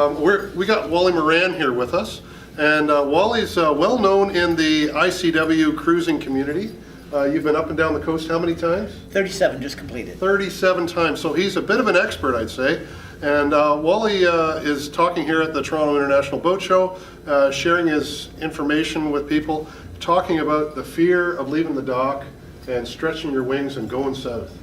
We got Wally Moran here with us, and Wally's well known in the ICW cruising community. You've been up and down the coast how many times? 37 just completed. 37 times, so he's a bit of an expert, I'd say. And Wally is talking here at the Toronto International Boat Show, sharing his information with people, talking about the fear of leaving the dock and stretching your wings and going south.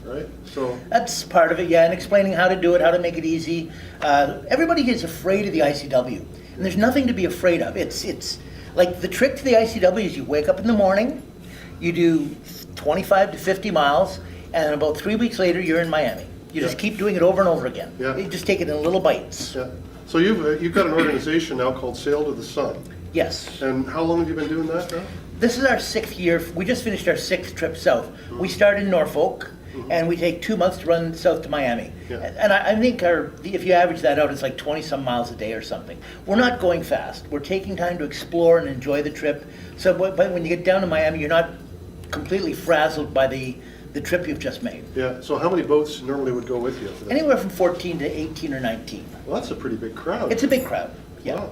Right? So that's part of it, yeah, and explaining how to do it, how to make it easy. Everybody is afraid of the ICW, and there's nothing to be afraid of. It's like the trick to the ICW is you wake up in the morning, you do 25 to 50 miles, and about 3 weeks later you're in Miami. You just keep doing it over and over again. Yeah. You just take it in little bites. Yeah. So you've got an organization now called Sail to the Sun. Yes. And how long have you been doing that now? This is our 6th year. We just finished our 6th trip south. We started in Norfolk. And we take 2 months to run south to Miami. Yeah. And I think if you average that out, it's like 20-some miles a day or something. We're not going fast. We're taking time to explore and enjoy the trip. So but when you get down to Miami, you're not completely frazzled by the trip you've just made. Yeah, so how many boats normally would go with you? For that? Anywhere from 14 to 18 or 19. Well, that's a pretty big crowd. It's a big crowd, yeah. Wow.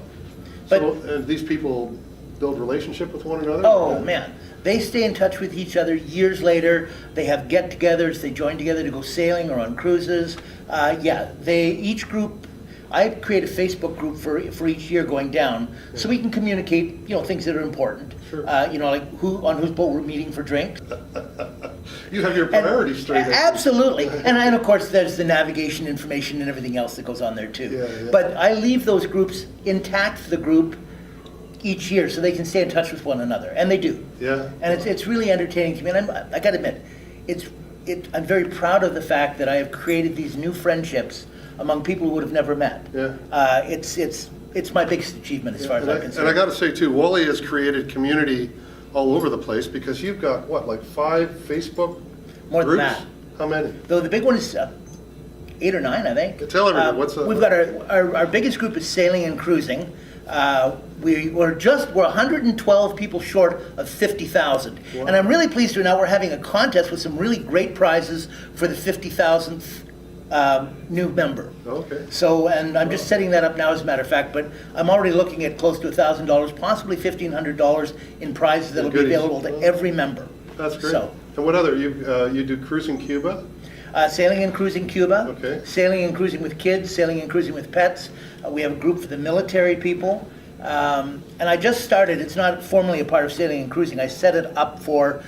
But, so these people build relationship with one another? Oh, man. They stay in touch with each other years later. They have get-togethers. They join together to go sailing or on cruises. Each group, I create a Facebook group for each year going down, so we can communicate, things that are important. Sure. Like on whose boat we're meeting for drinks. You have your priorities straight. Absolutely, and of course there's the navigation information and everything else that goes on there too. Yeah. But I leave those groups intact for the group each year, so they can stay in touch with one another, and they do. Yeah. And it's really entertaining to me, and I got to admit, I'm very proud of the fact that I have created these new friendships among people who would have never met. Yeah. It's my biggest achievement as far as I'm concerned. And I got to say too, Wally has created community all over the place because you've got what, like 5 Facebook More groups? than that. How many? Though the big one is 8 or 9, I think. Tell everyone what's We've got our biggest group is sailing and cruising. We're 112 people short of 50,000. Wow. And I'm really pleased to now we're having a contest with some really great prizes for the 50,000th new member. Okay. So, and I'm just setting that up now as a matter of fact, but I'm already looking at close to $1,000, possibly $1,500 in prizes that will be available to every member. That's great. So, and what other, you do Cruising Cuba? Sailing and cruising Cuba, Okay. Sailing and cruising with kids, sailing and cruising with pets. We have a group for the military people. And I just started, it's not formally a part of sailing and cruising, I set it up for,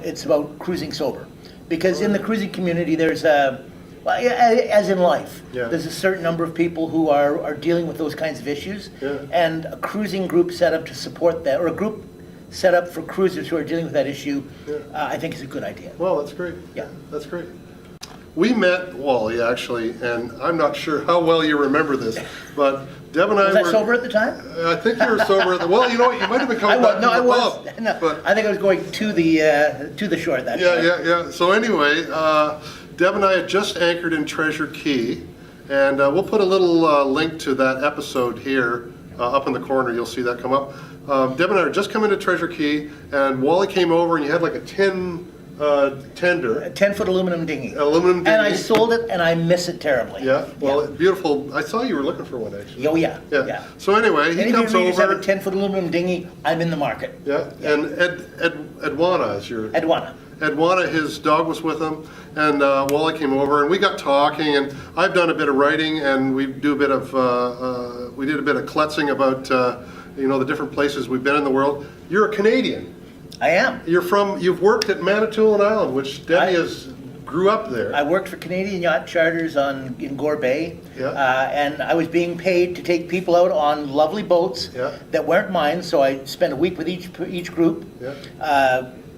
it's about cruising sober. Because in the cruising community there's as in life, there's a certain number of people who are dealing with those kinds of issues. Yeah. And a cruising group set up to support that, or a group set up for cruisers who are dealing with that issue, I think is a good idea. Well, that's great. Yeah. That's great. We met Wally, actually, and I'm not sure how well you remember this, but Deb and I Was were... I sober at the time? I think you were sober at the... Well, you know what, you might have been coming back from the pub. No, but, I think I was going to the shore at that time. Yeah. So anyway, Deb and I had just anchored in Treasure Cay, and we'll put a little link to that episode here up in the corner. You'll see that come up. Deb and I had just come into Treasure Cay, and Wally came over, and you had like a tin tender. A 10-foot aluminum dinghy. Aluminum dinghy. And I sold it, and I miss it terribly. Yeah, well, beautiful. I saw you were looking for one, actually. Oh, yeah. So anyway, he comes Any of you over. have a 10-foot aluminum dinghy, I'm in the market. Yeah, and Edwana is your... Edwana, his dog was with him, and Wally came over, and we got talking, and I've done a bit of writing, and we did a bit of kletzing about, the different places we've been in the world. You're a Canadian. I am. You've worked at Manitoulin Island, which Debbie grew up there. I worked for Canadian Yacht Charters in Gore Bay, and I was being paid to take people out on lovely boats that weren't mine, so I spent a week with each group. Yeah.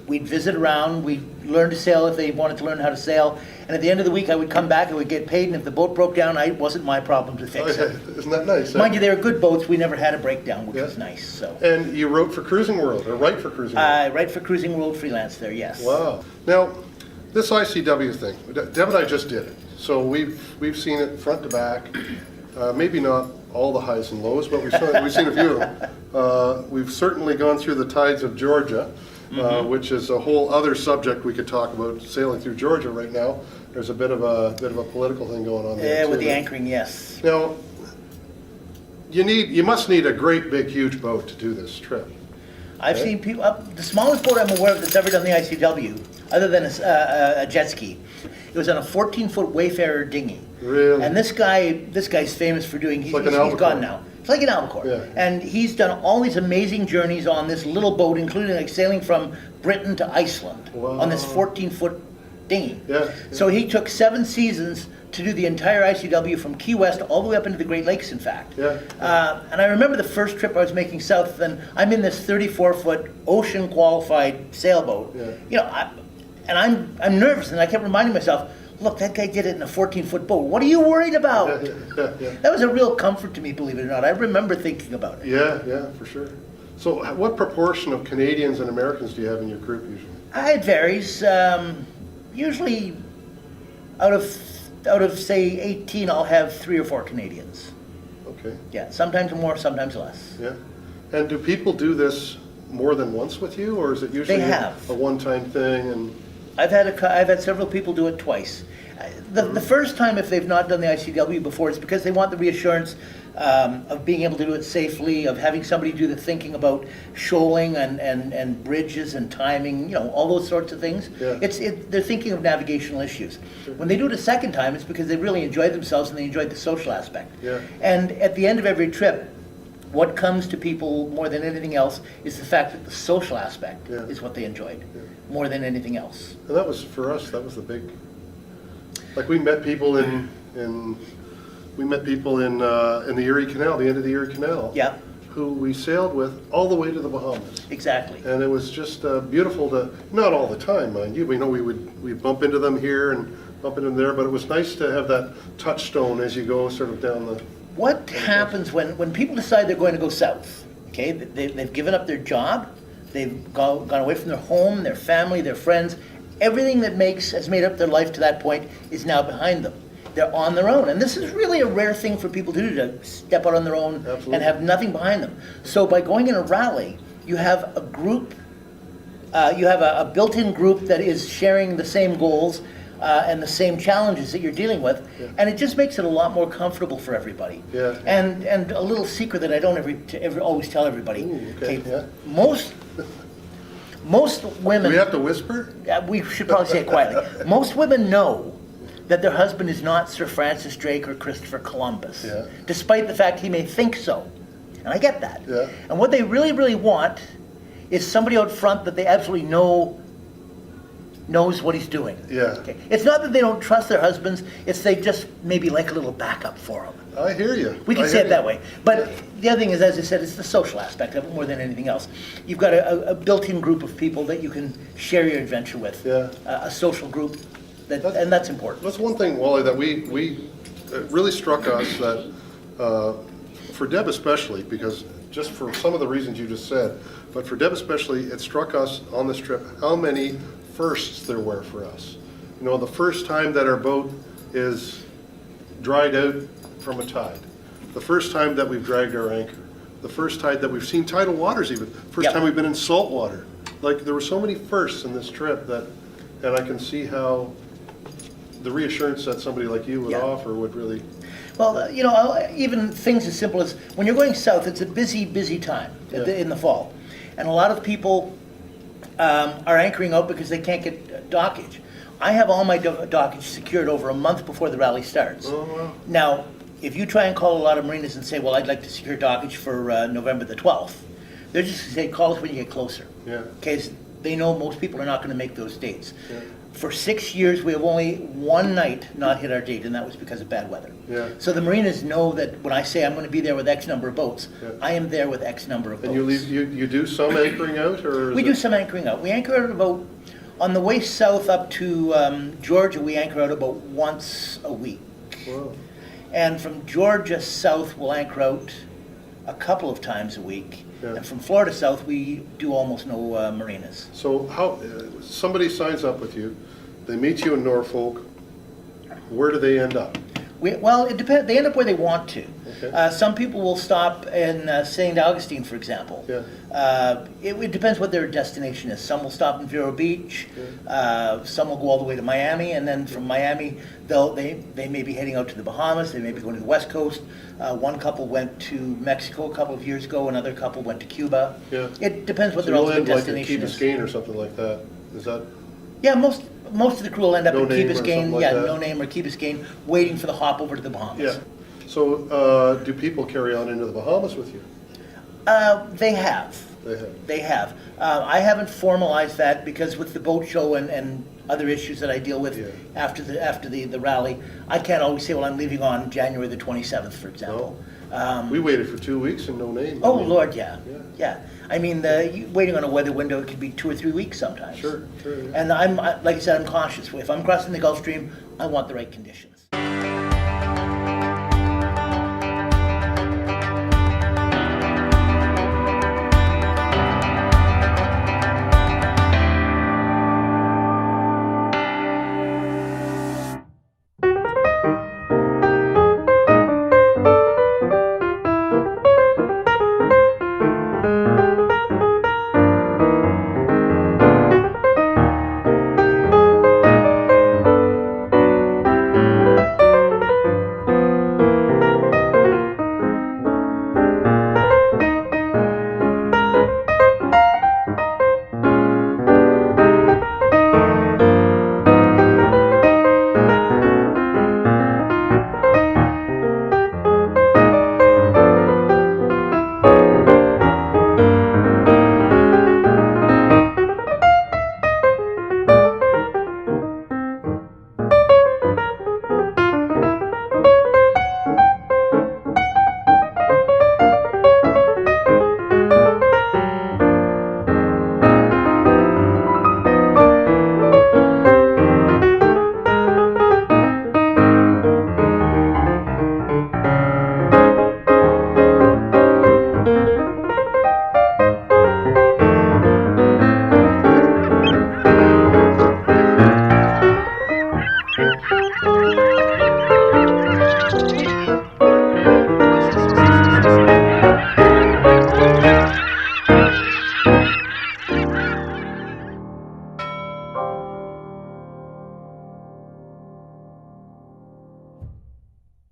We'd visit around, we'd learn to sail if they wanted to learn how to sail, and at the end of the week I would come back and would get paid, and if the boat broke down, it wasn't my problem to fix it. Isn't that nice? Mind you, they were good boats, we never had a breakdown, which was nice. So. And you wrote for Cruising World, or write for Cruising World? I write for Cruising World freelance there, yes. Wow. Now, this ICW thing, Deb and I just did it, so we've seen it front to back, maybe not all the highs and lows, but we've seen a few of them. We've certainly gone through the tides of Georgia. Which is a whole other subject we could talk about, sailing through Georgia right now. There's a bit of a political thing going on there. With the anchoring, yes. Now, you must need a great big huge boat to do this trip. I've seen people, the smallest boat I'm aware of that's ever done the ICW, other than a jet ski, it was on a 14-foot Wayfarer dinghy. Really? And this guy's famous for doing, he's like an gone albacore. now. It's like an albacore. Yeah. And he's done all these amazing journeys on this little boat, including like sailing from Britain to Iceland on this 14-foot dinghy. Yeah. So he took 7 seasons to do the entire ICW from Key West all the way up into the Great Lakes, in fact. Yeah. And I remember the first trip I was making south, and I'm in this 34-foot ocean-qualified sailboat. Yeah. You know, I'm nervous, and I kept reminding myself, look, that guy did it in a 14-foot boat. What are you worried about? Yeah. That was a real comfort to me, believe it or not. I remember thinking about it. Yeah, for sure. So what proportion of Canadians and Americans do you have in your group usually? It varies. Usually, out of say 18, I'll have 3 or 4 Canadians. Okay. Yeah, sometimes more, sometimes less. Yeah. And do people do this more than once with you, or is it usually They have. a one-time thing? And I've had several people do it twice. The first time, if they've not done the ICW before, it's because they want the reassurance of being able to do it safely, of having somebody do the thinking about shoaling and bridges and timing, you know, all those sorts of things. Yeah. They're thinking of navigational issues. When they do it a second time, it's because they really enjoyed themselves and they enjoyed the social aspect. Yeah. And at the end of every trip, what comes to people more than anything else is the fact that the social aspect Yeah. is what they enjoyed more than anything else. And that was, for us, that was the big, like we met people in the Erie Canal, the end of the Erie Canal. Yeah. Who we sailed with all the way to the Bahamas. Exactly. And it was just beautiful to, not all the time, mind you, we know we'd bump into them here and bump into them there, but it was nice to have that touchstone as you go sort of down the... What happens when people decide they're going to go south? Okay, they've given up their job, they've gone away from their home, their family, their friends. Everything that has made up their life to that point is now behind them. They're on their own, and this is really a rare thing for people to do, to step out on their own. Absolutely. And have nothing behind them. So by going in a rally, you have a group, you have a built-in group that is sharing the same goals and the same challenges that you're dealing with, and it just makes it a lot more comfortable for everybody. Yeah. And a little secret that I don't ever always tell everybody. Ooh, okay, yeah. Most women. Do we have to whisper? We should probably say it quietly. Most women know that their husband is not Sir Francis Drake or Christopher Columbus, Yeah. despite the fact he may think so. And I get that. Yeah. And what they really, really want is somebody out front that they absolutely knows what he's doing. Yeah. Okay. It's not that they don't trust their husbands, it's they just maybe like a little backup for them. I hear you. We can I say hear it that you. way. But the other thing is, as I said, it's the social aspect of it more than anything else. You've got a built-in group of people that you can share your adventure with. Yeah. A social group, and that's important. That's one thing, Wally, that it really struck us that, for Deb especially, because just for some of the reasons you just said, but for Deb especially, it struck us on this trip how many firsts there were for us. You know, the first time that our boat is dried out from a tide, the first time that we've dragged our anchor, the first time that we've seen tidal waters even, first Yep. time we've been in salt water. Like, there were so many firsts in this trip that, and I can see how the reassurance that somebody like you would Yeah. offer would really... Well, you know, even things as simple as when you're going south, it's a busy, busy time in the fall. And a lot of people are anchoring out because they can't get dockage. I have all my dockage secured over a month before the rally starts. Oh, wow. Now, if you try and call a lot of marinas and say, well, I'd like to secure dockage for November the 12th, they're just going to say, call us when you get closer. Yeah. Because they know most people are not going to make those dates. Yeah. For 6 years, we have only one night not hit our date, and that was because of bad weather. Yeah. So the marinas know that when I say I'm going to be there with X number of boats, Yeah. I am there with X number of And boats. you do some anchoring out, or? We do some anchoring out. We anchor out about, on the way south up to Georgia, we anchor out about once a week. Wow. And from Georgia south, we'll anchor out a couple of times a week. Yeah. And from Florida south, we do almost no marinas. So how, somebody signs up with you, they meet you in Norfolk, where do they end up? Well, it depends. They end up where they want to. Okay. Some people will stop in St. Augustine, for example. Yeah. It depends what their destination is. Some will stop in Vero Beach. Some will go all the way to Miami, and then from Miami, they may be heading out to the Bahamas. They may be going to the West Coast. One couple went to Mexico a couple of years ago. Another couple went to Cuba. Yeah. It depends what So their you'll ultimate end like at destination Key is. Biscayne or something like that. Is that? Yeah, most of the crew will end up No in Key name or Biscayne. something like Yeah, that? no name or Key Biscayne, waiting for the hop over to the Bahamas. Yeah. So do people carry on into the Bahamas with you? They have. They have. They have. I haven't formalized that because with the boat show and other issues that I deal with Yeah. after the rally, I can't always say, well, I'm leaving on January the 27th, for example. We waited for 2 weeks and no name. Oh, I mean, Lord, yeah. Yeah. Yeah. I mean, waiting on a weather window, it could be 2 or 3 weeks sometimes. Sure, yeah. And like I said, I'm cautious. If I'm crossing the Gulf Stream, I want the right conditions.